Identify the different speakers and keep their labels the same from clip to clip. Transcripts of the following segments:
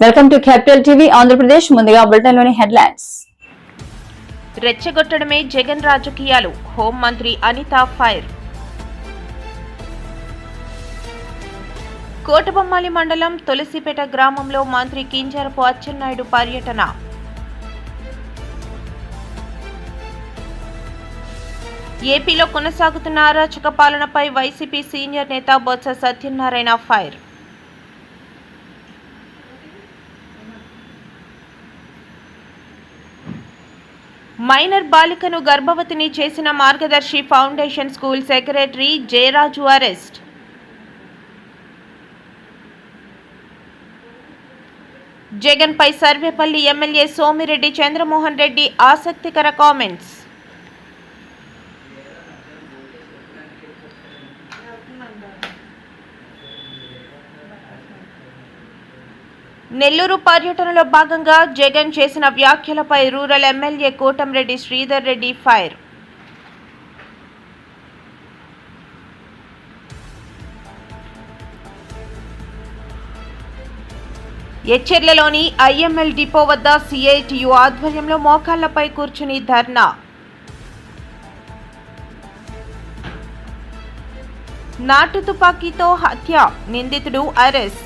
Speaker 1: Welcome to capital TV Andhra Pradesh. ముందుగా bulletin లోని headlines.
Speaker 2: రెచ్చగొట్టడమే Jagan రాజకీయాలు, హోంమంత్రి అనిత ఫైర్. కోటబొమ్మాలి మండలం తులసిపేట గ్రామంలో మంత్రి కింజరపు అచ్చెన్నాయుడు పర్యటన. ఏపీలో కొనసాగుతున్న అరాచక పాలనపై వైసీపీ సీనియర్ నేత బొత్స సత్యనారాయణ ఫైర్. మైనర్ బాలికను గర్భవతిని చేసిన Margadarsi foundation school secretary Jayaraju arrest. Jagan పై సర్వేపల్లి ఎమ్మెల్యే సోమిరెడ్డి చంద్రమోహన్ రెడ్డి ఆసక్తికర కామెంట్స్. నెల్లూరు పర్యటనలో భాగంగా జగన్ చేసిన వ్యాఖ్యలపై rural MLA Kotamreddy Sridhar Reddy fire. ఎచ్చెర్లలోని ఐఎంఎల్ డిపో వద్ద సిఐటియు ఆధ్వర్యంలో మోకాళ్లపై కూర్చుని ధర్నా. నాటు తుపాకీతో హత్య, నిందితుడు అరెస్ట్.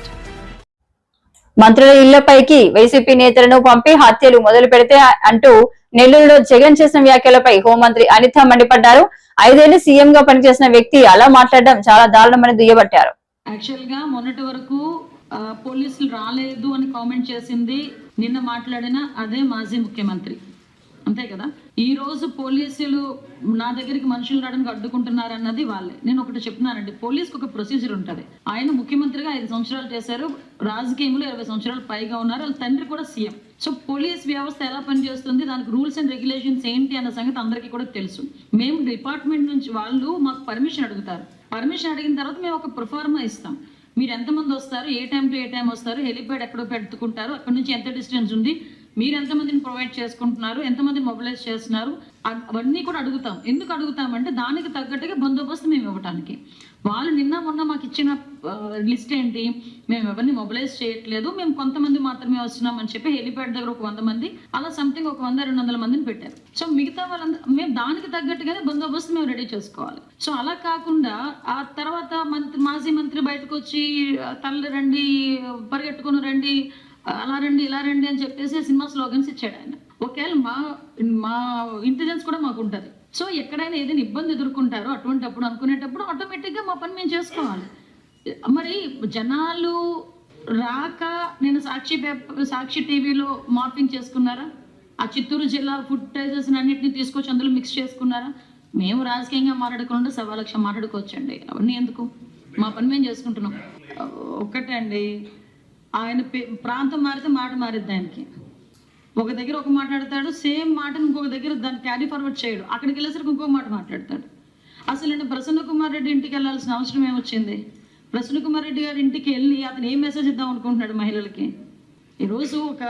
Speaker 1: మంత్రుల ఇళ్లపైకి వైసీపీ నేతలను పంపి హత్యలు మొదలు పెడితే అంటూ నెల్లూరులో జగన్ చేసిన వ్యాఖ్యలపై హోంమంత్రి అనిత మండిపడ్డారు. 5 ఏళ్లు సీఎం గా పనిచేసిన వ్యక్తి అలా మాట్లాడడం చాలా దారుణమని దుయ్యబట్టారు.
Speaker 3: యాక్చువల్ గా మొన్నటి వరకు పోలీసులు రాలేదు అని కామెంట్ చేసింది నిన్న మాట్లాడిన అదే మాజీ ముఖ్యమంత్రి, అంతే కదా. ఈ రోజు పోలీసులు నా దగ్గరికి మనుషులు రావడానికి అడ్డుకుంటున్నారు అన్నది వాళ్ళే. నేను ఒకటి చెప్తున్నానండి, పోలీస్కి ఒక ప్రొసీజర్ ఉంటుంది. ఆయన ముఖ్యమంత్రిగా 5 సంవత్సరాలు చేశారు, రాజకీయంలో 20 సంవత్సరాలు పైగా ఉన్నారు, వాళ్ళ తండ్రి కూడా సీఎం. సో పోలీస్ వ్యవస్థ ఎలా పనిచేస్తుంది, దానికి రూల్స్ అండ్ రెగ్యులేషన్స్ ఏంటి అన్న సంగతి అందరికీ కూడా తెలుసు. మేము డిపార్ట్మెంట్ నుంచి వాళ్ళు మాకు పర్మిషన్ అడుగుతారు. పర్మిషన్ అడిగిన తర్వాత మేము ఒక ప్రొఫార్మా ఇస్తాం. మీరు ఎంతమంది వస్తారు, ఏ టైం టు ఏ టైం వస్తారు, హెలిప్యాడ్ ఎక్కడో పెట్టుకుంటారు, అక్కడ నుంచి ఎంత డిస్టెన్స్ ఉంది, మీరు ఎంతమందిని ప్రొవైడ్ చేసుకుంటున్నారు, ఎంతమందిని మొబిలైజ్ చేస్తున్నారు, అవన్నీ కూడా అడుగుతాం. ఎందుకు అడుగుతామంటే దానికి తగ్గట్టుగా బందోబస్తు మేము ఇవ్వడానికి. వాళ్ళు నిన్న మొన్న మాకు ఇచ్చిన లిస్ట్ ఏంటి, మేము ఎవరిని మొబిలైజ్ చేయట్లేదు, మేము కొంతమంది మాత్రమే వస్తున్నాం అని చెప్పి హెలిప్యాడ్ దగ్గర ఒక 100 మంది అలా సంథింగ్ ఒక 100-200 మందిని పెట్టారు. సో మిగతా వాళ్ళందరూ మేము దానికి తగ్గట్టుగానే బందోబస్తు మేము రెడీ చేసుకోవాలి. సో అలా కాకుండా ఆ తర్వాత మాజీ మంత్రి బయటకు వచ్చి తల్లి రండి, పరిగెట్టుకుని రండి, అలా రండి ఇలా రండి అని చెప్పేసి సినిమా స్లోగన్స్ ఇచ్చాడు ఆయన. ఒకవేళ మా ఇంటెలిజెన్స్ కూడా మాకు ఉంటుంది. సో ఎక్కడైనా ఏదైనా ఇబ్బంది ఎదుర్కొంటారో అటువంటిప్పుడు అనుకునేటప్పుడు ఆటోమేటిక్గా మా పని మేము చేసుకోవాలి. మరి జనాలు రాక నేను సాక్షి టీవీలో మార్పింగ్ చేసుకున్నారా, ఆ చిత్తూరు జిల్లా ఫుటేజెస్ అన్నింటినీ తీసుకొచ్చి అందులో మిక్స్ చేసుకున్నారా? మేము రాజకీయంగా మాట్లాడకుండా 1,00,000 మాట్లాడుకోవచ్చండి, అవన్నీ ఎందుకు, మా పని మేము చేసుకుంటున్నాం. ఒక్కటే అండి, ఆయన ప్రాంతం మారితే మాట మారిద్ది. ఆయనకి ఒక దగ్గర ఒక మాట్లాడతాడు, సేమ్ మాటను ఇంకొక దగ్గర దాన్ని క్యారీ ఫార్వర్డ్ చేయడు, అక్కడికి వెళ్ళేసరికి ఇంకొక మాట మాట్లాడతాడు. అసలు నేను ప్రసన్న కుమార్ రెడ్డి ఇంటికి వెళ్ళాల్సిన అవసరం ఏమొచ్చింది? ప్రసన్న కుమార్ రెడ్డి గారి ఇంటికి వెళ్ళి అతను ఏం మెసేజ్ ఇద్దాం అనుకుంటున్నాడు మహిళలకి? ఈరోజు ఒక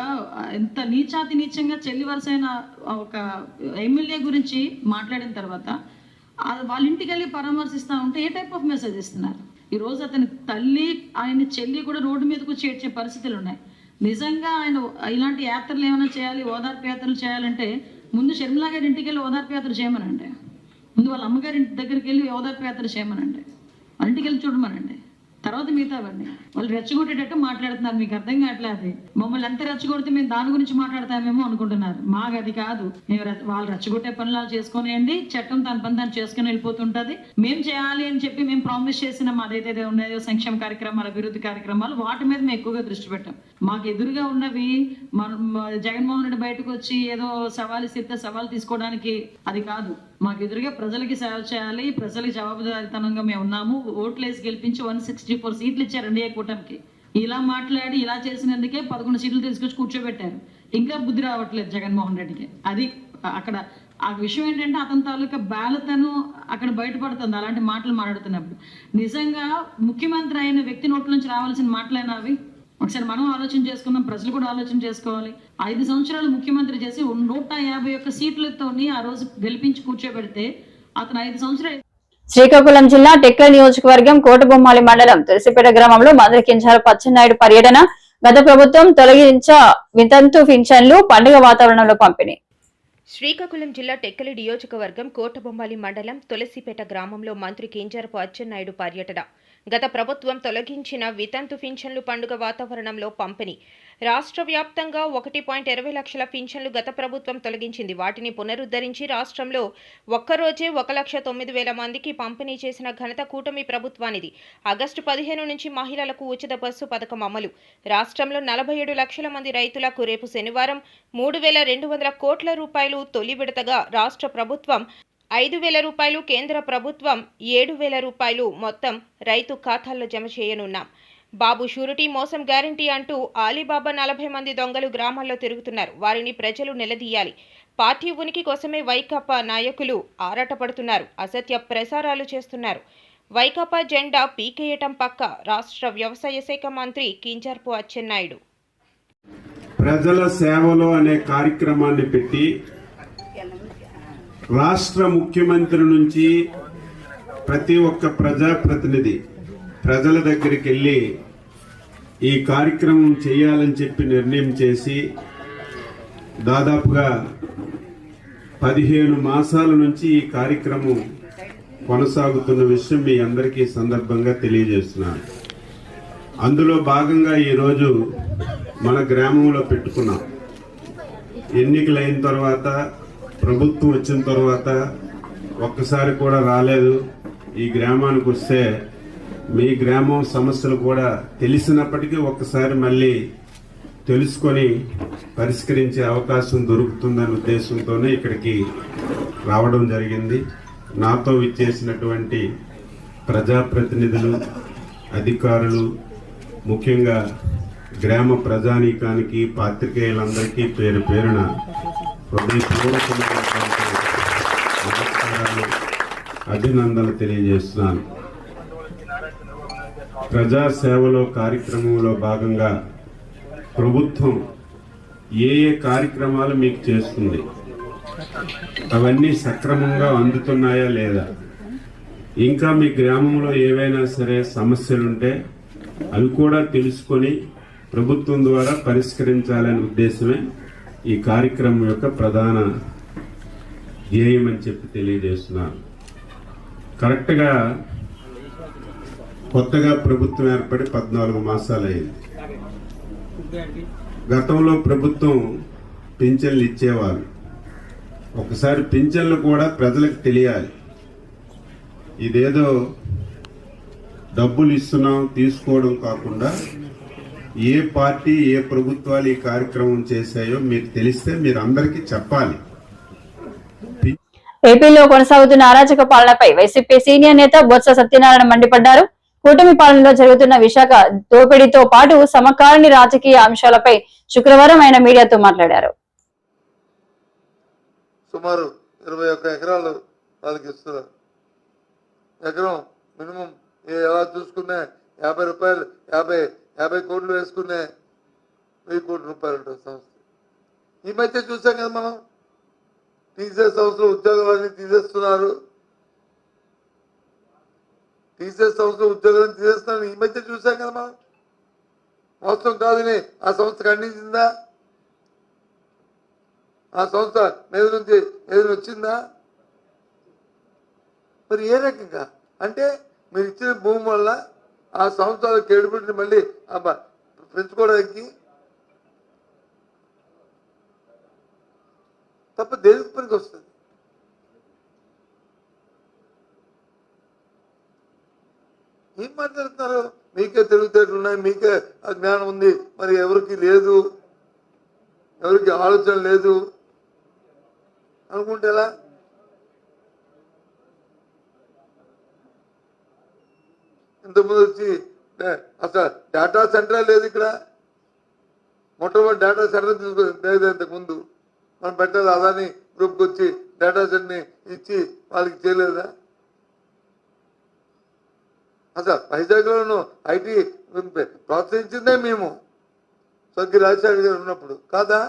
Speaker 3: ఎంత నీచంగా చెల్లి వరుసైన ఒక ఎమ్మెల్యే గురించి మాట్లాడిన తర్వాత వాళ్ళ ఇంటికి వెళ్ళి పరామర్శిస్తూ ఉంటే ఏ టైప్ ఆఫ్ మెసేజ్ ఇస్తున్నారు? ఈరోజు అతని తల్లి, ఆయన చెల్లి కూడా రోడ్డు మీదకు వచ్చి ఏడ్చే పరిస్థితులు ఉన్నాయి. నిజంగా ఆయన ఇలాంటి యాత్రలు ఏమైనా చేయాలి, ఓదార్పు యాత్రలు చేయాలంటే ముందు షర్మిలా గారి ఇంటికి వెళ్ళి ఓదార్పు యాత్ర చేయమనండి, ముందు వాళ్ళ అమ్మగారి ఇంటి దగ్గరికి వెళ్ళి ఓదార్పు యాత్ర చేయమనండి, వాళ్ళ ఇంటికి వెళ్ళి చూడమనండి, తర్వాత మిగతావన్నీ. వాళ్ళు రెచ్చగొట్టేటట్టు మాట్లాడుతున్నారు, మీకు అర్థం కావట్లేదు. మమ్మల్ని ఎంత రెచ్చగొడితే మేము దాని గురించి మాట్లాడతామేమో అనుకుంటున్నారు. మాకు అది కాదు. మేము వాళ్ళు రెచ్చగొట్టే పనులు చేసుకునేయండి, చట్టం తన పని దాన్ని చేసుకుని వెళ్ళిపోతుంటుంది. మేము చేయాలి అని చెప్పి మేము ప్రామిస్ చేసిన మాదైతే ఉన్నాయో సంక్షేమ కార్యక్రమాలు, అభివృద్ధి కార్యక్రమాలు, వాటి మీద మేము ఎక్కువగా దృష్టి పెట్టాం. మాకు ఎదురుగా ఉన్నవి జగన్మోహన్ రెడ్డి బయటకు వచ్చి ఏదో సవాలు ఇస్తే సవాలు తీసుకోవడానికి అది కాదు. మాకు ఎదురుగా ప్రజలకి సేవ చేయాలి, ప్రజలకి జవాబుదారితనంగా మేము ఉన్నాము. ఓట్లేసి గెలిపించి 164 సీట్లు ఇచ్చారు ఎన్డీఏ కూటమికి. ఇలా మాట్లాడి ఇలా చేసినందుకే 11 సీట్లు తీసుకొచ్చి కూర్చోబెట్టారు. ఇంకా బుద్ధి రావట్లేదు జగన్మోహన్ రెడ్డికి. అది అక్కడ ఆ విషయం ఏంటంటే అతని తాలూకా బాలతను అక్కడ బయటపడుతుంది అలాంటి మాటలు మాట్లాడుతున్నప్పుడు. నిజంగా ముఖ్యమంత్రి అయిన వ్యక్తి నోట్ల నుంచి రావాల్సిన మాటలైనా అవి? ఒకసారి మనం ఆలోచన చేసుకున్నాం, ప్రజలు కూడా ఆలోచన చేసుకోవాలి. 5 సంవత్సరాలు ముఖ్యమంత్రి చేసి 151 సీట్లతోని ఆ రోజు గెలిపించి కూర్చోబెడితే అతను 5 సంవత్సరాలు.
Speaker 1: శ్రీకాకుళం జిల్లా టెక్ల నియోజకవర్గం కోటబొమ్మాలి మండలం తులసిపేట గ్రామంలో మంత్రి కింజరపు అచ్చెన్నాయుడు పర్యటన. గత ప్రభుత్వం తొలగించ వితంతు పింఛన్లు పండుగ వాతావరణంలో పంపిణీ.
Speaker 2: శ్రీకాకుళం జిల్లా టెక్కలి నియోజకవర్గం కోటబొమ్మాలి మండలం తులసిపేట గ్రామంలో మంత్రి కింజరాపు అచ్చెన్నాయుడు పర్యటన. గత ప్రభుత్వం తొలగించిన వితంతు పింఛన్లు పండుగ వాతావరణంలో పంపిణీ. రాష్ట్ర వ్యాప్తంగా 1.20 లక్షల పింఛన్లు గత ప్రభుత్వం తొలగించింది. వాటిని పునరుద్ధరించి రాష్ట్రంలో ఒక్కరోజే 1,09,000 మందికి పంపిణీ చేసిన ఘనత కూటమి ప్రభుత్వానిది. ఆగస్టు 15 నుంచి మహిళలకు ఉచిత బస్సు పథకం అమలు. రాష్ట్రంలో 47 లక్షల మంది రైతులకు రేపు శనివారం 3,200 కోట్ల రూపాయలు తొలి విడతగా రాష్ట్ర ప్రభుత్వం 5,000 రూపాయలు, కేంద్ర ప్రభుత్వం 7,000 రూపాయలు మొత్తం రైతు ఖాతాల్లో జమ చేయనున్నాం. బాబు షూరిటీ మోసం గ్యారంటీ అంటూ ఆలీబాబా 40 మంది దొంగలు గ్రామాల్లో తిరుగుతున్నారు. వారిని ప్రజలు నిలదీయాలి. పార్టీ ఉనికి కోసమే వైకాపా నాయకులు ఆరాటపడుతున్నారు. అసత్య ప్రసారాలు చేస్తున్నారు. వైకాపా జెండా పీకేయటం పక్క రాష్ట్ర వ్యవసాయ శాఖ మంత్రి కింజరాపు అచ్చెన్నాయుడు.
Speaker 4: ప్రజల సేవలో అనే కార్యక్రమాన్ని పెట్టి రాష్ట్ర ముఖ్యమంత్రి నుంచి ప్రతి ఒక్క ప్రజాప్రతినిధి ప్రజల దగ్గరికి వెళ్ళి ఈ కార్యక్రమం చేయాలని చెప్పి నిర్ణయం చేసి దాదాపుగా 15 మాసాల నుంచి ఈ కార్యక్రమం కొనసాగుతున్న విషయం మీ అందరికీ సందర్భంగా తెలియజేస్తున్నాను. అందులో భాగంగా ఈరోజు మన గ్రామంలో పెట్టుకున్నాం. ఎన్నికలైన తర్వాత ప్రభుత్వం వచ్చిన తర్వాత ఒక్కసారి కూడా రాలేదు. ఈ గ్రామానికి వస్తే మీ గ్రామం సమస్యలు కూడా తెలిసినప్పటికీ ఒక్కసారి మళ్ళీ తెలుసుకొని పరిష్కరించే అవకాశం దొరుకుతుందనే ఉద్దేశంతోనే ఇక్కడికి రావడం జరిగింది. నాతో విచ్చేసినటువంటి ప్రజాప్రతినిధులు, అధికారులు, ముఖ్యంగా గ్రామ ప్రజానీకానికి, పాత్రికేయులందరికీ పేరు పేరున హృదయపూర్వకమైనటువంటి నమస్కారాలు, అభినందనలు తెలియజేస్తున్నాను. ప్రజాసేవలో కార్యక్రమంలో భాగంగా ప్రభుత్వం ఏ కార్యక్రమాలు మీకు చేస్తుంది, అవన్నీ సక్రమంగా అందుతున్నాయా లేదా, ఇంకా మీ గ్రామంలో ఏవైనా సరే సమస్యలుంటే అవి కూడా తెలుసుకొని ప్రభుత్వం ద్వారా పరిష్కరించాలనే ఉద్దేశమే ఈ కార్యక్రమం యొక్క ప్రధాన ధ్యేయం అని చెప్పి తెలియజేస్తున్నాను. కరెక్ట్గా కొత్తగా ప్రభుత్వం ఏర్పడి 14 మాసాలు అయింది. గతంలో ప్రభుత్వం పింఛన్లు ఇచ్చేవారు. ఒకసారి పింఛన్లు కూడా ప్రజలకు తెలియాలి. ఇదేదో డబ్బులు ఇస్తున్నాం తీసుకోవడం కాకుండా ఏ పార్టీ ఏ ప్రభుత్వాలు ఈ కార్యక్రమం చేశాయో మీకు తెలిస్తే మీరు అందరికీ చెప్పాలి.
Speaker 1: ఏపీలో కొనసాగుతున్న అరాచక పాలనపై వైసీపీ సీనియర్ నేత బొత్స సత్యనారాయణ మండిపడ్డారు. కూటమి పాలనలో జరుగుతున్న విశాఖ దోపిడీతో పాటు సమకాలీన రాజకీయ అంశాలపై శుక్రవారం ఆయన మీడియాతో మాట్లాడారు.
Speaker 5: సుమారు 21 ఎకరాలు వాళ్ళకి ఇస్తున్నారు. ఎకరం మినిమం ఎలా చూసుకున్నా 50 రూపాయలు 50 కోట్లు వేసుకునే 1000 కోట్ల రూపాయలు ఉంటుంది సంస్థ. ఈ మధ్య చూసాం కదా మనం, టీసీఎస్ సంస్థలు ఉద్యోగాలన్నీ తీసేస్తున్నారు. టీసీఎస్ సంస్థలు ఉద్యోగాలను తీసేస్తున్నారు. ఈ మధ్య చూసాం కదా మనం. మోసం కాదని ఆ సంస్థ ఖండించిందా? ఆ సంస్థ మీద నుంచి ఏదైనా వచ్చిందా? మరి ఏ రకంగా అంటే మీరు ఇచ్చిన భూమి వల్ల ఆ సంస్థల కేడుబడిని మళ్ళీ పెంచుకోవడానికి తప్ప దేనికి పనికి వస్తుంది? ఏం మాట్లాడుతున్నారు? మీకే తెలివితేటలు ఉన్నాయి, మీకే జ్ఞానం ఉంది, మరి ఎవరికి లేదు, ఎవరికి ఆలోచన లేదు అనుకుంటే ఎలా? ఇంతకుముందు వచ్చి అసలు డేటా సెంటరే లేదు ఇక్కడ. మొట్టమొదటి డేటా సెంటర్ లేదు. ఇంతకుముందు మనం పెట్టాలి. అదాని గ్రూప్కి వచ్చి డేటా సెంటర్ని ఇచ్చి వాళ్ళకి చేయలేదా? అసలు వైజాగ్లోనూ ఐటీ ప్రోత్సహించిందే మేము స్వర్గీయ రాజశేఖర్ గారు ఉన్నప్పుడు కాదా?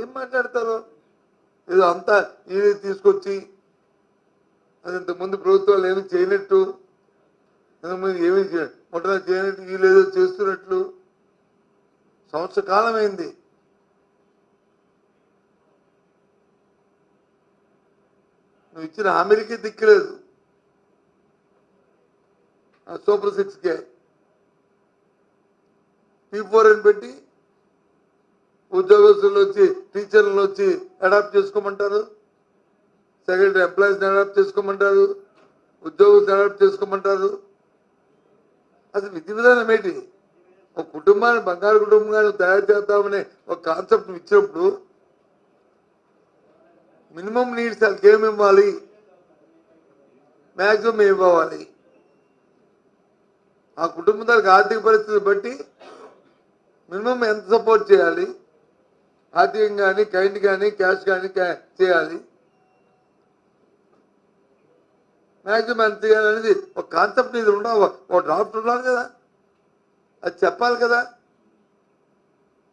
Speaker 5: ఏం మాట్లాడతారు? ఇది అంతా ఇది తీసుకొచ్చి అది ఇంతకుముందు ప్రభుత్వాలు ఏమి చేయనట్టు, ఇంతకుముందు ఏమి మొట్టమొదటి చేయనట్టు, వీళ్ళేదో చేస్తున్నట్లు సంవత్సర కాలం అయింది. నువ్వు ఇచ్చిన హామీలకి దిక్కులేదు. సూపర్ 6కే P4 అని పెట్టి ఉద్యోగస్తులు వచ్చి టీచర్లు వచ్చి అడాప్ట్ చేసుకోమంటారు, సెక్రటరీ ఎంప్లాయీస్ని అడాప్ట్ చేసుకోమంటారు, ఉద్యోగస్తులు అడాప్ట్ చేసుకోమంటారు. అసలు విధి విధానం ఏంటి? ఒక కుటుంబాన్ని బంగారు కుటుంబంగా తయారు చేద్దామనే ఒక కాన్సెప్ట్ ఇచ్చినప్పుడు మినిమం నీడ్స్ వాళ్ళకి ఏమి ఇవ్వాలి, మ్యాక్సిమం ఏమి ఇవ్వాలి, ఆ కుటుంబం దానికి ఆర్థిక పరిస్థితి బట్టి మినిమం ఎంత సపోర్ట్ చేయాలి, ఆర్థికంగా కానీ కైండ్ కానీ క్యాష్ కానీ చేయాలి, మ్యాక్సిమం ఎంత చేయాలనేది ఒక కాన్సెప్ట్ ఇది ఉండాలి, ఒక డ్రాఫ్ట్ ఉండాలి కదా, అది చెప్పాలి కదా.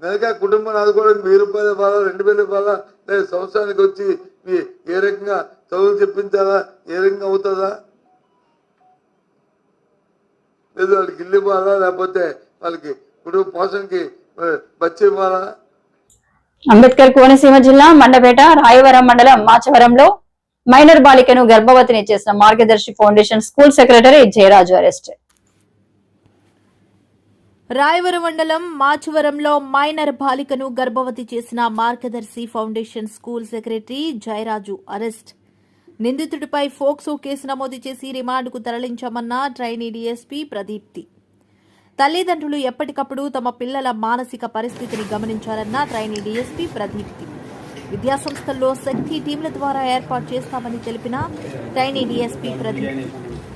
Speaker 5: నెలగా కుటుంబాన్ని ఆదుకోవడానికి 1000 రూపాయలు ఇవ్వాలా, 2000 ఇవ్వాలా, లేదా సంవత్సరానికి వచ్చి ఏ రకంగా చదువులు చెప్పించాలా, ఏ రకంగా అవుతుందా, లేదు వాళ్ళకి ఇల్లు ఇవ్వాలా, లేకపోతే వాళ్ళకి కుటుంబ పోషణకి బచ్చి ఇవ్వాలా.
Speaker 1: అంబేద్కర్ కోనసీమ జిల్లా మండపేట రాయవరం మండలం మాచవరంలో మైనర్ బాలికను గర్భవతిని చేసిన Margadarsi foundation school secretary Jayaraju arrest.
Speaker 6: Rayavaram mandal మాచవరంలో మైనర్ బాలికను గర్భవతి చేసిన Margadarsi foundation school secretary Jayaraju arrest. నిందితుడిపై ఫోక్సో కేసు నమోదు చేసి రిమాండ్కు తరలించామన్న ట్రైనీ డీఎస్పీ ప్రదీప్తి. తల్లిదండ్రులు ఎప్పటికప్పుడు తమ పిల్లల మానసిక పరిస్థితిని గమనించాలన్న ట్రైనీ డీఎస్పీ ప్రదీప్తి. విద్యాసంస్థల్లో శక్తి టీంల ద్వారా ఏర్పాటు చేస్తామని తెలిపిన ట్రైనీ డీఎస్పీ ప్రదీప్తి.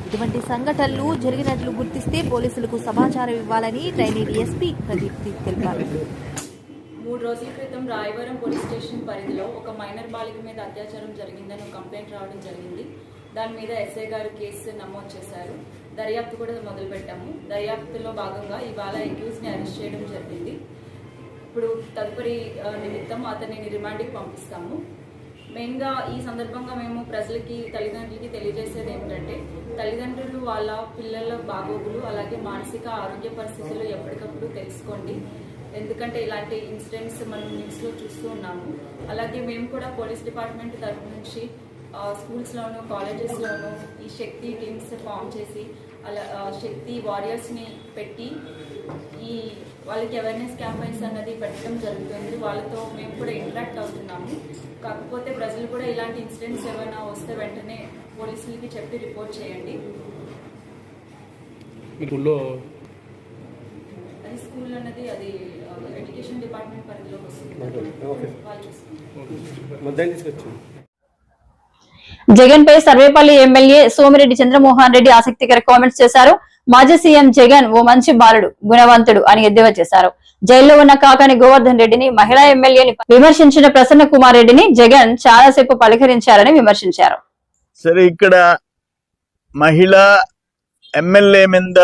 Speaker 6: ఇటువంటి సంఘటనలు జరిగినట్లు గుర్తిస్తే పోలీసులకు సమాచారం ఇవ్వాలని ట్రైనీ డీఎస్పీ ప్రదీప్తి తెలిపారు.
Speaker 7: 3 రోజుల క్రితం రాయవరం పోలీస్ స్టేషన్ పరిధిలో ఒక మైనర్ బాలిక మీద అత్యాచారం జరిగిందని ఒక కంప్లైంట్ రావడం జరిగింది. దాని మీద ఎస్ఐ గారు కేసు నమోదు చేశారు. దర్యాప్తు కూడా మొదలుపెట్టాము. దర్యాప్తులో భాగంగా ఇవాళ అక్యూజ్ని అరెస్ట్ చేయడం జరిగింది. ఇప్పుడు తదుపరి నిమిత్తం అతన్ని రిమాండ్కి పంపిస్తాము. మెయిన్గా ఈ సందర్భంగా మేము ప్రజలకి, తల్లిదండ్రులకి తెలియజేసేది ఏమిటంటే, తల్లిదండ్రులు వాళ్ళ పిల్లల బాగోగులు అలాగే మానసిక ఆరోగ్య పరిస్థితులు ఎప్పటికప్పుడు తెలుసుకోండి. ఎందుకంటే ఇలాంటి ఇన్సిడెంట్స్ మనం న్యూస్లో చూస్తూ ఉన్నాము. అలాగే మేము కూడా పోలీస్ డిపార్ట్మెంట్ తరఫు నుంచి స్కూల్స్లోను కాలేజెస్లోను ఈ శక్తి టీమ్స్ ఫామ్ చేసి అలా శక్తి వారియర్స్ని పెట్టి ఈ వాళ్ళకి అవేర్నెస్ క్యాంపెయిన్స్ అన్నది పెట్టడం జరుగుతుంది. వాళ్ళతో మేము కూడా ఇంటరాక్ట్ అవుతున్నాము. కాకపోతే ప్రజలు కూడా ఇలాంటి ఇన్సిడెంట్స్ ఏమైనా వస్తే వెంటనే పోలీసులకి చెప్పి రిపోర్ట్ చేయండి. అది స్కూల్ అన్నది అది ఎడ్యుకేషన్ డిపార్ట్మెంట్ పరిధిలోకి వస్తుంది. వాళ్ళు చూసుకుంటారు.
Speaker 1: జగన్ పై సర్వేపల్లి ఎమ్మెల్యే సోమిరెడ్డి చంద్రమోహన్ రెడ్డి ఆసక్తికర కామెంట్స్ చేశారు. మాజీ సీఎం జగన్ ఓ మంచి బాలుడు, గుణవంతుడు అని ఎద్దేవా చేశారు. జైల్లో ఉన్న కాకాని గోవర్ధన్ రెడ్డిని, మహిళా ఎమ్మెల్యేని విమర్శించిన ప్రసన్న కుమార్ రెడ్డిని జగన్ చాలాసేపు పలకరించారని విమర్శించారు.
Speaker 8: సరే, ఇక్కడ మహిళా ఎమ్మెల్యే మీద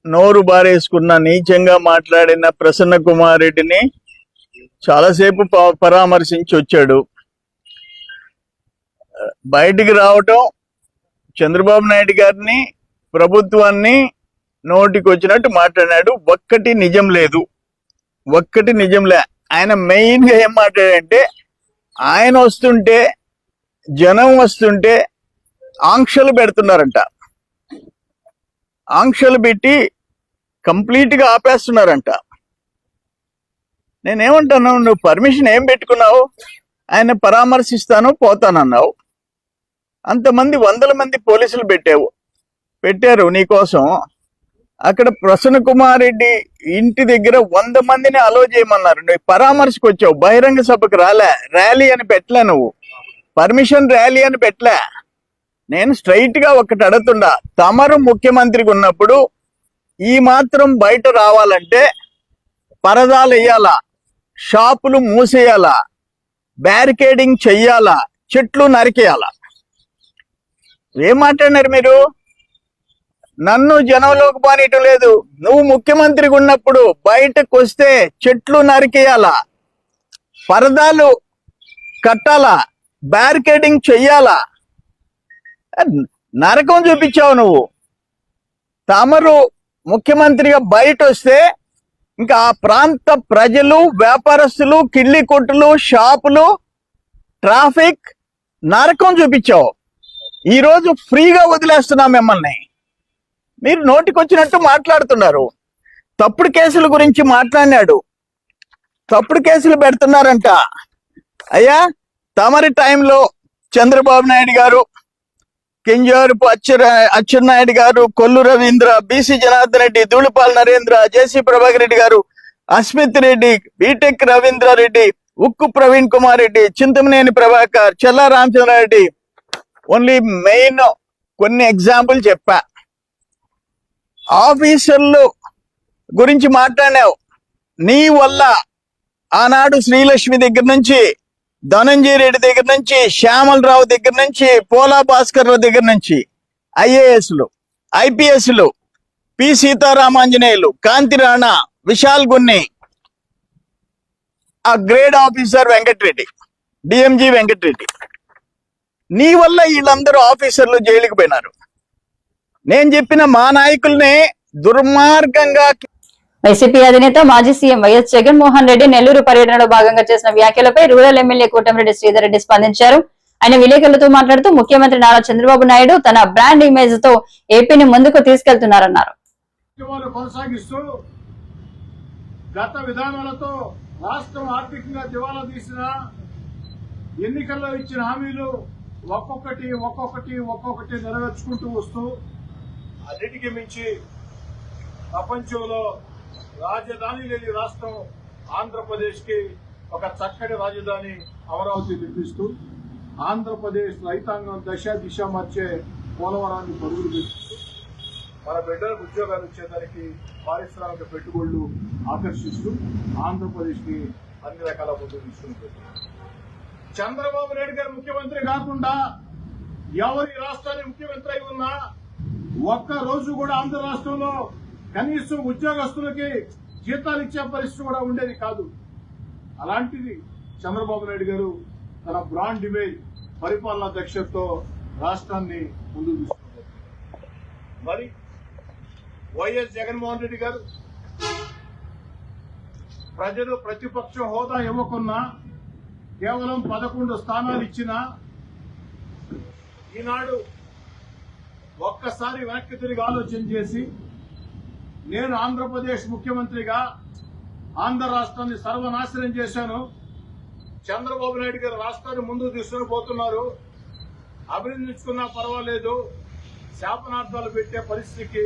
Speaker 8: నోరు బారేసుకున్న, నీచంగా మాట్లాడిన ప్రసన్న కుమార్ రెడ్డిని చాలాసేపు పరామర్శించి వచ్చాడు. బయటికి రావటం, చంద్రబాబు నాయుడు గారిని, ప్రభుత్వాన్ని నోటికి వచ్చినట్టు మాట్లాడాడు. ఒక్కటి నిజం లేదు. ఆయన మెయిన్ గా ఏం మాట్లాడంటే, ఆయన వస్తుంటే, జనం వస్తుంటే ఆంక్షలు పెడుతున్నారంట. ఆంక్షలు పెట్టి కంప్లీట్ గా ఆపేస్తున్నారంట. నేనేమంటాను, నువ్వు పర్మిషన్ ఏం పెట్టుకున్నావు? ఆయన పరామర్శిస్తాను పోతానన్నావు. అంతమంది 100 మంది పోలీసులు పెట్టారు నీకోసం. అక్కడ ప్రసన్న కుమార్ రెడ్డి ఇంటి దగ్గర 100 మందిని అలో చేయమన్నారు. నువ్వు పరామర్శకు వచ్చావు, బహిరంగ సభకు రాలే. ర్యాలీ అని పెట్టలే, నువ్వు పర్మిషన్ ర్యాలీ అని పెట్టలే. నేను స్ట్రైట్ గా ఒకటి అడుగుతుండా, తమరు ముఖ్యమంత్రిగా ఉన్నప్పుడు ఈ మాత్రం బయట రావాలంటే పరదాలు వేయాలా, షాపులు మూసేయాలా, బ్యారికేడింగ్ చెయ్యాలా, చెట్లు నరికేయాలా? ఏం మాట్లాడినారు మీరు? నన్ను జనంలోకి పోనీయటం లేదు. నువ్వు ముఖ్యమంత్రిగా ఉన్నప్పుడు బయటకు వస్తే చెట్లు నరికేయాలా, పరదాలు కట్టాలా, బ్యారికేడింగ్ చెయ్యాలా? నరకం చూపించావు నువ్వు. తమరు ముఖ్యమంత్రిగా బయట వస్తే ఇంకా ఆ ప్రాంత ప్రజలు, వ్యాపారస్తులు, కిళ్ళి కొట్టులు, షాపులు, ట్రాఫిక్ నరకం చూపించావు. ఈరోజు ఫ్రీగా వదిలేస్తున్నాం మిమ్మల్ని. మీరు నోటికొచ్చినట్టు మాట్లాడుతున్నారు. తప్పుడు కేసుల గురించి మాట్లాడినాడు. తప్పుడు కేసులు పెడుతున్నారంట. అయ్యా, తమరి టైంలో చంద్రబాబు నాయుడు గారు, కింజారపు అచ్చెన్నాయుడు గారు, కొల్లు రవీంద్ర, బీసీ జనార్దన్ రెడ్డి, ధూళిపాల నరేంద్ర, జేసీ ప్రభాకర్ రెడ్డి గారు, అస్మిత్ రెడ్డి, బీటెక్ రవీంద్రారెడ్డి, ఉక్కు ప్రవీణ్ కుమార్ రెడ్డి, చింతమనేని ప్రభాకర్, చెల్లా రామచంద్రారెడ్డి, ఓన్లీ మెయిన్ కొన్ని ఎగ్జాంపుల్ చెప్పా. ఆఫీసర్లు గురించి మాట్లాడావు. నీ వల్ల ఆనాడు శ్రీలక్ష్మి దగ్గర నుంచి, ధనంజయ రెడ్డి దగ్గర నుంచి, శ్యామలరావు దగ్గర నుంచి, పోలా భాస్కర్ దగ్గర నుంచి ఐఏఎస్లు, ఐపీఎస్లు, పి సీతారామాంజనేయులు, కాంతి రాణా, విశాల్ గున్ని, ఆ grade officer Venkatareddy, DMG Venkatareddy, నీ వల్ల వీళ్ళందరూ ఆఫీసర్లు జైలుకి పోయినారు. నేను చెప్పిన మా నాయకుల్ని దుర్మార్గంగా.
Speaker 1: వైసీపీ అధినేత మాజీ సీఎం వైఎస్ జగన్మోహన్ రెడ్డి నెల్లూరు పర్యటనలో భాగంగా చేసిన వ్యాఖ్యలపై రూరల్ ఎమ్మెల్యే కోటమిరెడ్డి శ్రీధర్ రెడ్డి స్పందించారు. ఆయన విలేకరులతో మాట్లాడుతూ ముఖ్యమంత్రి నారా చంద్రబాబు నాయుడు తన బ్రాండ్ ఇమేజ్ తో ఏపీని ముందుకు తీసుకెళ్తున్నారన్నారు.
Speaker 9: కొనసాగిస్తూ గత విధానాలతో రాష్ట్రం ఆర్థికంగా దివాలా తీసిన, ఎన్నికల్లో ఇచ్చిన హామీలు ఒక్కొక్కటి నెరవేర్చుకుంటూ వస్తూ, అన్నిటికీ మించి ప్రపంచంలో రాజధాని లేని రాష్ట్రం ఆంధ్రప్రదేశ్ కి ఒక చక్కటి రాజధాని అమరావతి నిర్మిస్తూ, ఆంధ్రప్రదేశ్ రైతాంగం దిశ మార్చే పోలవరాన్ని పరుగులు పెంచుతూ, మన బిడ్డలకు ఉద్యోగాలు వచ్చేదానికి పారిశ్రామిక పెట్టుబడులు ఆకర్షిస్తూ ఆంధ్రప్రదేశ్ కి అన్ని రకాల ముందుకు తీసుకుంటుంది. చంద్రబాబు నాయుడు గారు ముఖ్యమంత్రి కాకుండా ఎవరి రాష్ట్రానికి ముఖ్యమంత్రి అయి ఉన్నా ఒక్క రోజు కూడా ఆంధ్ర రాష్ట్రంలో కనీసం ఉద్యోగస్తులకి జీతాలు ఇచ్చే పరిస్థితి కూడా ఉండేది కాదు. అలాంటిది చంద్రబాబు నాయుడు గారు తన బ్రాండ్ ఇమేజ్, పరిపాలనా దక్షతతో రాష్ట్రాన్ని ముందుకు తీసుకుంటారు. మరి వైఎస్ జగన్మోహన్ రెడ్డి గారు ప్రజలు ప్రతిపక్ష హోదా ఇవ్వకున్నా, కేవలం 11 స్థానాలు ఇచ్చినా, ఈనాడు ఒక్కసారి వెనక్కి తిరిగి ఆలోచన చేసి నేను ఆంధ్రప్రదేశ్ ముఖ్యమంత్రిగా ఆంధ్ర రాష్ట్రాన్ని సర్వనాశనం చేశాను, చంద్రబాబు నాయుడు గారు రాష్ట్రాన్ని ముందుకు తీసుకుని పోతున్నారు, అభినందించుకున్నా పర్వాలేదు, శాపనార్థాలు పెట్టే పరిస్థితికి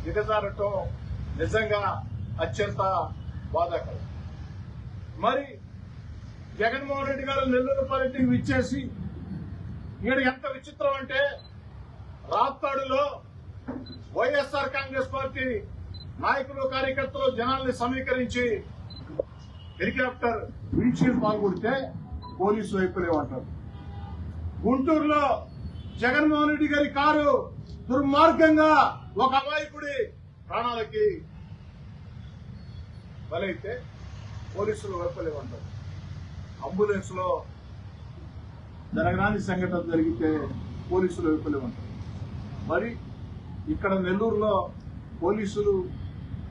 Speaker 9: దిగజారటం నిజంగా అత్యంత బాధాకరం. మరి జగన్మోహన్ రెడ్డి గారు నెల్లూరు పర్యటనకు విచ్చేసి, ఈడ ఎంత విచిత్రం అంటే, రాప్తాడులో వైఎస్ఆర్ కాంగ్రెస్ పార్టీ నాయకులు, కార్యకర్తలు జనాల్ని సమీకరించి హెలికాప్టర్ విండ్షీల్డ్ పాల్గొడితే పోలీసు వైపులేమంటారు. గుంటూరులో జగన్మోహన్ రెడ్డి గారి కారు దుర్మార్గంగా ఒక అమాయకుడి ప్రాణాలకి బలైతే పోలీసులు వైపులేమంటారు. అంబులెన్స్ లో జరగరాని సంఘటన జరిగితే పోలీసులు వైపులేమంటారు. మరి ఇక్కడ నెల్లూరులో పోలీసులు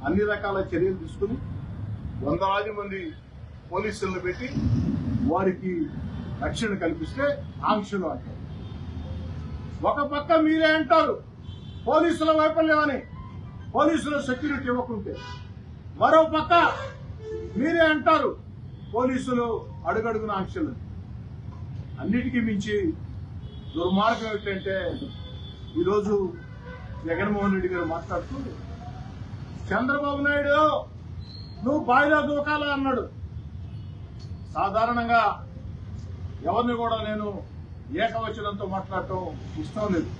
Speaker 9: అన్ని రకాల చర్యలు తీసుకుని వందలాది మంది పోలీసులను పెట్టి వారికి రక్షణ కల్పిస్తే ఆంక్షలు అంటారు. ఒక పక్క మీరే అంటారు పోలీసుల వైఫల్యమని, పోలీసుల సెక్యూరిటీ ఇవ్వకుంటే, మరో పక్క మీరే అంటారు పోలీసులు అడుగడుగున ఆంక్షలు. అన్నిటికీ మించి దుర్మార్గం ఏంటంటే, ఈరోజు జగన్మోహన్ రెడ్డి గారు మాట్లాడుతూ చంద్రబాబు నాయుడు నువ్వు బాయిలో దూకాలా అన్నాడు. సాధారణంగా ఎవరిని కూడా నేను ఏకవచనంతో మాట్లాడటం ఇష్టం లేదు,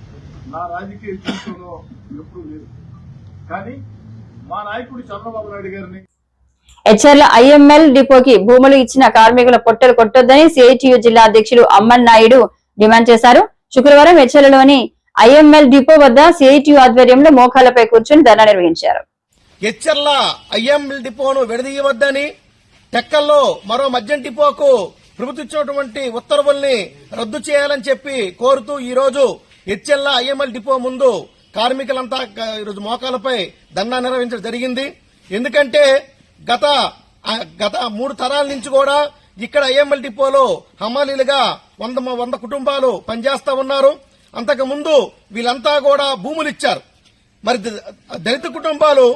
Speaker 9: నా రాజకీయ జీవితంలో ఎప్పుడూ లేదు. కానీ మా నాయకుడు చంద్రబాబు నాయుడు గారిని
Speaker 1: హెచ్ఆర్ల ఐఎంఎల్ డిపోకి భూములు ఇచ్చిన కార్మికుల పొట్టలు కొట్టొద్దని సిఐటియు జిల్లా అధ్యక్షుడు అమ్మన్ నాయుడు డిమాండ్ చేశారు. శుక్రవారం హెచ్ఆర్లలోని ఐఎంఎల్ డిపో వద్ద సిఐటియు ఆధ్వర్యంలో మోకాళ్లపై కూర్చొని ధర్నా నిర్వహించారు.
Speaker 10: హెచ్ఆర్ల ఐఎంఎల్ డిపోను విడదీయవద్దని, టెక్కల్లో మరో మద్యం డిపోకు ప్రభుత్వం ఇచ్చినటువంటి ఉత్తర్వుల్ని రద్దు చేయాలని చెప్పి కోరుతూ ఈ రోజు హెచ్ఎల్ ఐఎంఎల్ డిపో ముందు కార్మికులంతా ఈరోజు మోకాలపై ధర్నా నిర్వహించడం జరిగింది. ఎందుకంటే గత 3 తరాల నుంచి కూడా ఇక్కడ ఐఎంఎల్ డిపోలో హమాలీలుగా 100 కుటుంబాలు పనిచేస్తా ఉన్నారు. అంతకు ముందు వీళ్ళంతా కూడా భూములు ఇచ్చారు. మరి దళిత కుటుంబాలు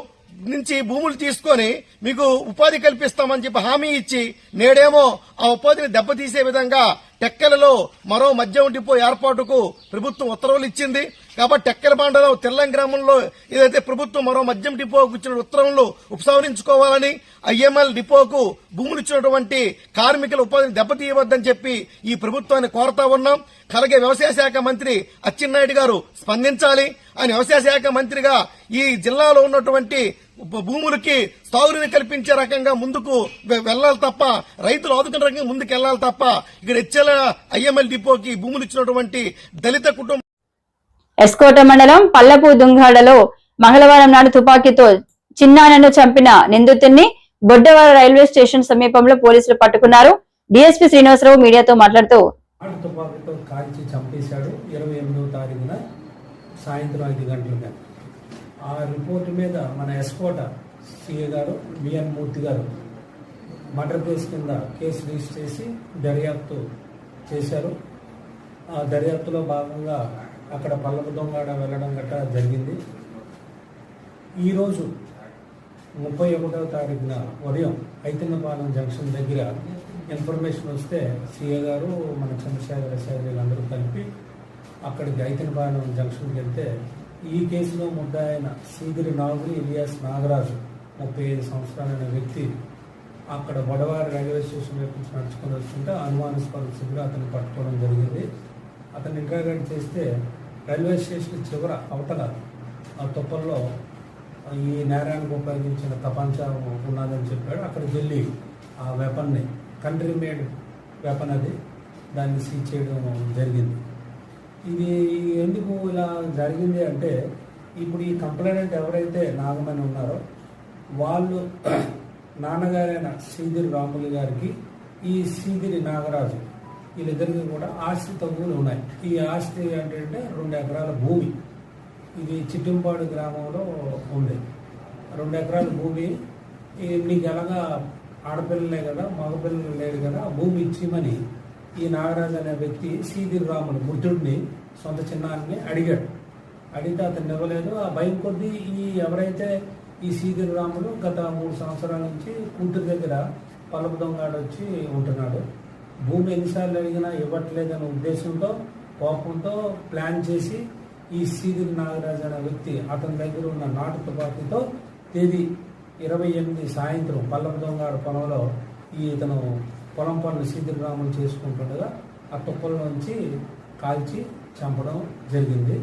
Speaker 10: నుంచి భూములు తీసుకొని మీకు ఉపాధి కల్పిస్తామని చెప్పి హామీ ఇచ్చి నేడేమో ఆ ఉపాధిని దెబ్బతీసే విధంగా టెక్కలలో మరో మద్యం డిపో ఏర్పాటుకు ప్రభుత్వం ఉత్తర్వులు ఇచ్చింది. కాబట్టి టెక్కల మండలం తెల్లం గ్రామంలో ఏదైతే ప్రభుత్వం మరో మద్యం డిపోకు ఇచ్చిన ఉత్తర్వులు ఉపసంహరించుకోవాలని, ఐఎంఎల్ డిపోకు భూములు ఇచ్చినటువంటి కార్మికుల ఉపాధిని దెబ్బతీయవద్దని చెప్పి ఈ ప్రభుత్వాన్ని కోరుతా ఉన్నాం. అలాగే వ్యవసాయ శాఖ మంత్రి అచ్చెన్నాయుడు గారు స్పందించాలి. ఆయన వ్యవసాయ శాఖ మంత్రిగా ఈ జిల్లాలో ఉన్నటువంటి భూములకి సాగుని కల్పించే రకంగా ముందుకు వెళ్లాలి తప్ప, రైతులు ఆదుకునే రకంగా ముందుకు వెళ్లాలి తప్ప ఇక్కడ హెచ్ఎల్ ఐఎంఎల్ డిపోకి భూములు ఇచ్చినటువంటి దళిత కుటుంబం.
Speaker 1: ఎస్కోట మండలం పల్లపు దుంగాడలో మంగళవారం నాడు తుపాకీతో చిన్నానను చంపిన నిందితుడిని బొడ్డవాడ రైల్వే స్టేషన్ సమీపంలో పోలీసులు పట్టుకున్నారు. డీఎస్పీ శ్రీనివాసరావు మీడియాతో మాట్లాడుతూ
Speaker 11: తుపాకీతో కాల్చి చంపేశాడు 28వ తారీఖున సాయంత్రం 5 గంటలకు. ఆ రిపోర్టు మీద మన ఎస్కోట సిఏ గారు బిఎన్ మూర్తి గారు మర్డర్ కేసు కింద కేసు రిజిస్టర్ చేసి దర్యాప్తు చేశారు. ఆ దర్యాప్తులో భాగంగా అక్కడ పల్లపు దొంగాడ వెళ్ళడం గట్రా జరిగింది. ఈరోజు 31వ తారీఖున ఉదయం ఐతన్నపాలెం జంక్షన్ దగ్గర ఇన్ఫర్మేషన్ వస్తే సిఏ గారు మన చంద్రశేఖర ఎస్ఐ అందరూ కలిపి అక్కడికి ఐతన్నపాలెం జంక్షన్కి వెళ్తే ఈ కేసులో ముద్దాయిన సీదిరి నాగులు ఇలియాస్ నాగరాజు 35 సంవత్సరాలైన వ్యక్తి అక్కడ బొడవారి రైల్వే స్టేషన్ వైపు నడుచుకొని వస్తుంటే అనుమానాస్పద స్థితిలో అతను పట్టుకోవడం జరిగింది. అతను ఇంటరాగేట్ చేస్తే రైల్వే స్టేషన్ చివర అవతల ఆ తుప్పల్లో ఈ నేరానికి ఉపయోగించిన తపంచా ఉన్నదని చెప్పాడు. అక్కడికి వెళ్ళి ఆ వెపన్ని కంట్రీ మేడ్ వెపన్ అది దాన్ని సీజ్ చేయడం జరిగింది. ఇది ఎందుకు ఇలా జరిగింది అంటే ఇప్పుడు ఈ కంప్లైంట్ ఎవరైతే నాగమణి ఉన్నారో వాళ్ళు నాన్నగారైన సీదిరి రాములు గారికి ఈ సీదిరి నాగరాజు వీళ్ళిద్దరికి కూడా ఆస్తి తగ్గులు ఉన్నాయి. ఈ ఆస్తి ఏంటంటే 2 ఎకరాల భూమి. ఇది చిట్టింపాడు గ్రామంలో ఉంది. 2 ఎకరాల భూమి. నీకు ఎలాగా ఆడపిల్లలే కదా, మగపిల్లలు లేరు కదా, ఆ భూమి ఇచ్చిమని ఈ నాగరాజు అనే వ్యక్తి సీదిరి రాములు మృతుడిని సొంత చిన్నాన్ని అడిగాడు. అడిగితే అతను ఇవ్వలేదు. ఆ భయం కొద్దీ ఎవరైతే ఈ సీదిరి రాములు గత 3 సంవత్సరాల నుంచి కూతురు దగ్గర పల్లపు దొంగాడు వచ్చి ఉంటున్నాడు. భూమి ఎన్నిసార్లు అడిగినా ఇవ్వట్లేదనే ఉద్దేశంతో కోపంతో ప్లాన్ చేసి ఈ సీదిరి నాగరాజు అనే వ్యక్తి అతని దగ్గర ఉన్న నాటు తుపాకీతో తేదీ 28 సాయంత్రం పల్లపు దొంగాడు పొలంలో ఇతను పొలం పనులు సీదిరి రాములు చేసుకుంటుండగా ఆ తుప్పల నుంచి కాల్చి చంపడం జరిగింది.